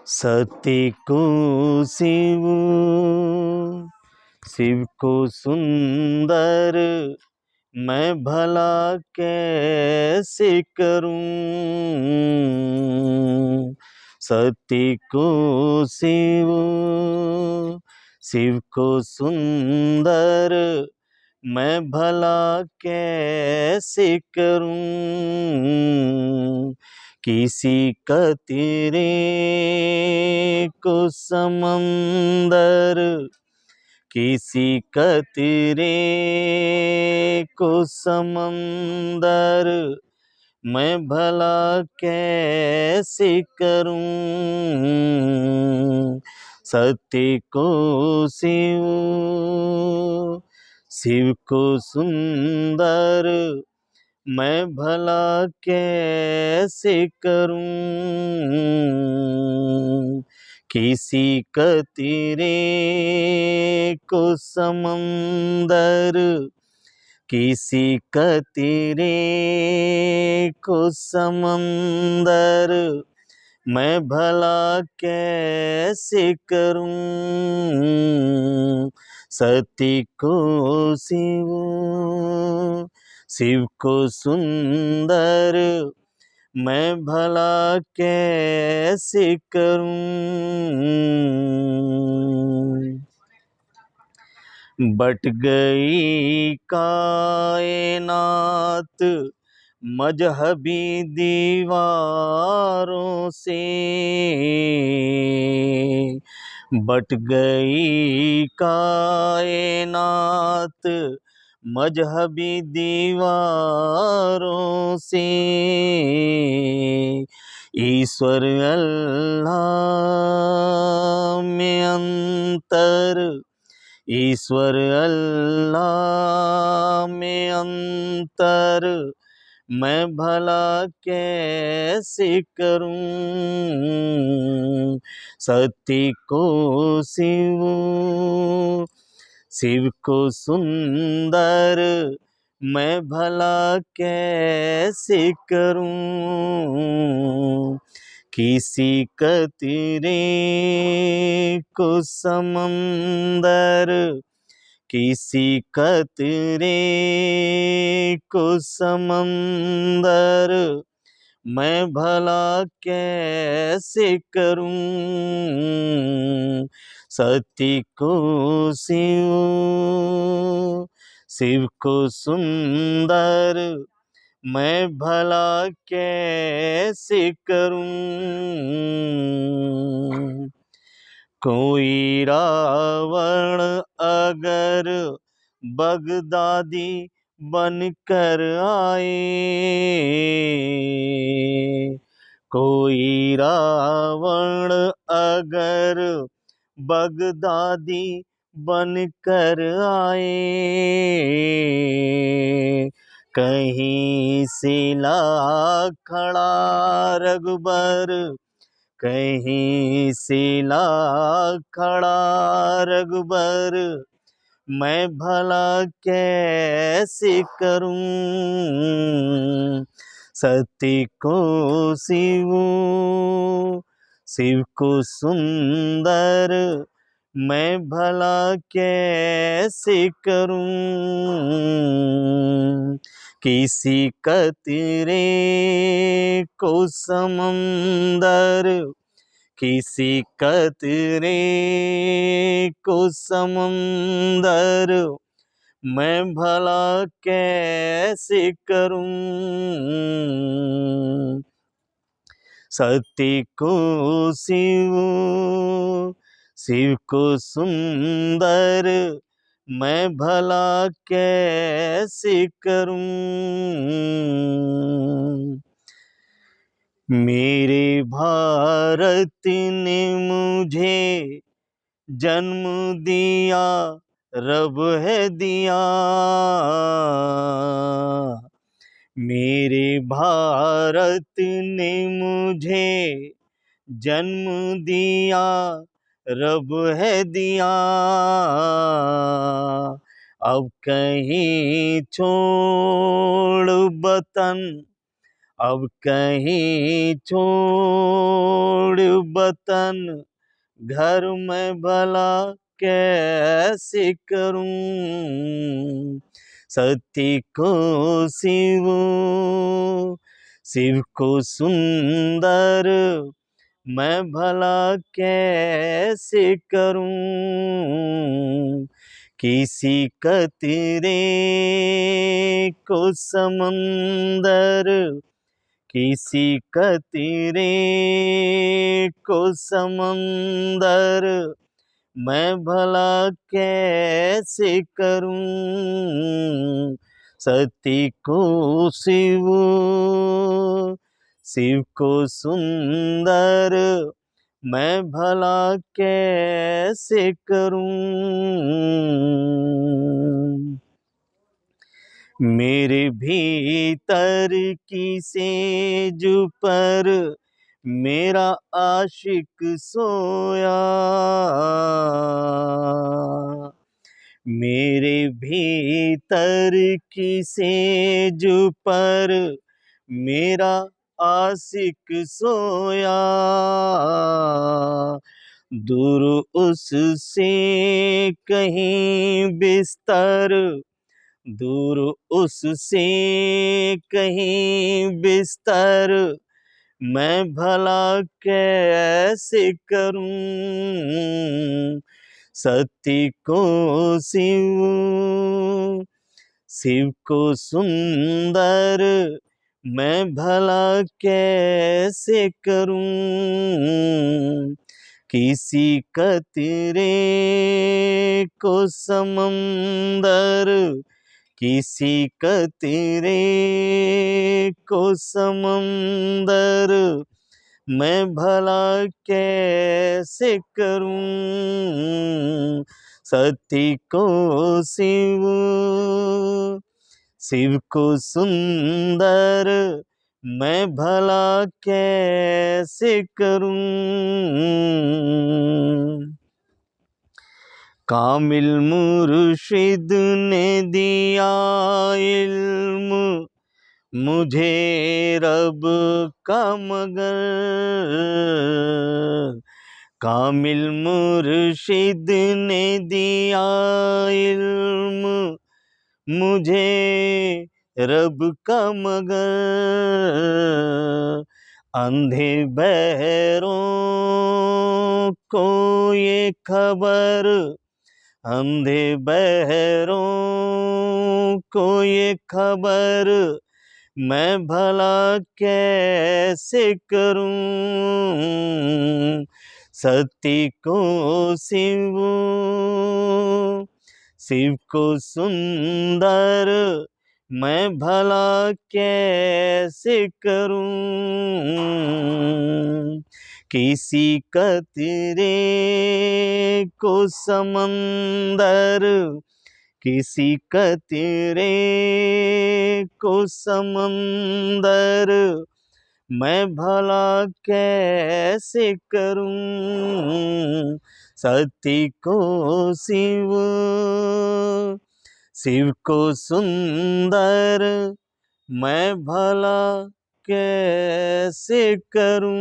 सत्य को शिव, शिव को सुंदर मैं भला कैसे करूं। सत्य को शिव, शिव को सुंदर मैं भला कैसे करूं। किसी का तेरे को समंदर, किसी का तेरे को समंदर मैं भला कैसे करूं। सत्य को शिव, शिव को सुंदर मैं भला कैसे करूं। किसी का तेरे को समंदर, किसी का तेरे को समंदर मैं भला कैसे करूं। सत्य को शिव, शिव को सुंदर मैं भला कैसे करूं। बट गई कायनात मजहबी दीवारों से, बट गई कायनात मजहबी दीवारों से। ईश्वर अल्लाह में अंतर, ईश्वर अल्लाह में अंतर मैं भला कैसे करूं। सत्य को शिव, शिव को सुंदर मैं भला कैसे करूं। किसी का तेरे को समंदर, किसी का तेरे को समंदर मैं भला कैसे करूं। सत्य को शिव, शिव को सुंदर मैं भला कैसे करूं। कोई रावण अगर बगदादी बनकर आए, कोई रावण अगर बगदादी बनकर आए, कहीं से ला खड़ा रघुबर, कहीं से ला खड़ा रघुबर मैं भला कैसे करूं। सत्य को शिव, शिव को सुंदर मैं भला कैसे करूं। किसी का तेरे को समंदर, किसी का तेरे को समंदर मैं भला कैसे करूं। सत्य को शिव, शिव को सुंदर मैं भला कैसे करूं। मेरे भारत ने मुझे जन्म दिया, रब है दिया। मेरे भारत ने मुझे जन्म दिया, रब है दिया। अब कहीं छोड़ वतन, अब कहीं छोड़ छोड़ वतन घर में भला कैसे करूं। सत्य को शिव, शिव को सुंदर मैं भला कैसे करूं। किसी कतरे को समंदर, किसी कतरे को समंदर मैं भला कैसे करूं। सत्य को शिव, शिव को सुंदर मैं भला कैसे करूं। मेरे भीतर की सेज पर मेरा आशिक सोया। मेरे भीतर की सेज पर मेरा आशिक सोया। दूर उससे कहीं बिस्तर, दूर उससे कहीं बिस्तर मैं भला कैसे करूं। सत्य को शिव, शिव को सुंदर मैं भला कैसे करूं। किसी कतरे को समंदर, किसी कतरे को समंदर मैं भला कैसे करूं। सत्य को शिव, शिव को सुंदर मैं भला कैसे करूं। कामिल मुर्शिद ने दिया इल्म मुझे रब का मगर। कामिल मुर्शिद ने दिया इल्म मुझे रब का मगर। अंधे बहरों को ये खबर, अंधे बहरों को ये खबर मैं भला कैसे करूं। सत्य को शिव, शिव को सुंदर मैं भला कैसे करूं। किसी कतरे को समंदर, किसी कतरे को समंदर मैं भला कैसे करूं। सत्य को शिव, शिव को सुंदर मैं भला कैसे करूं।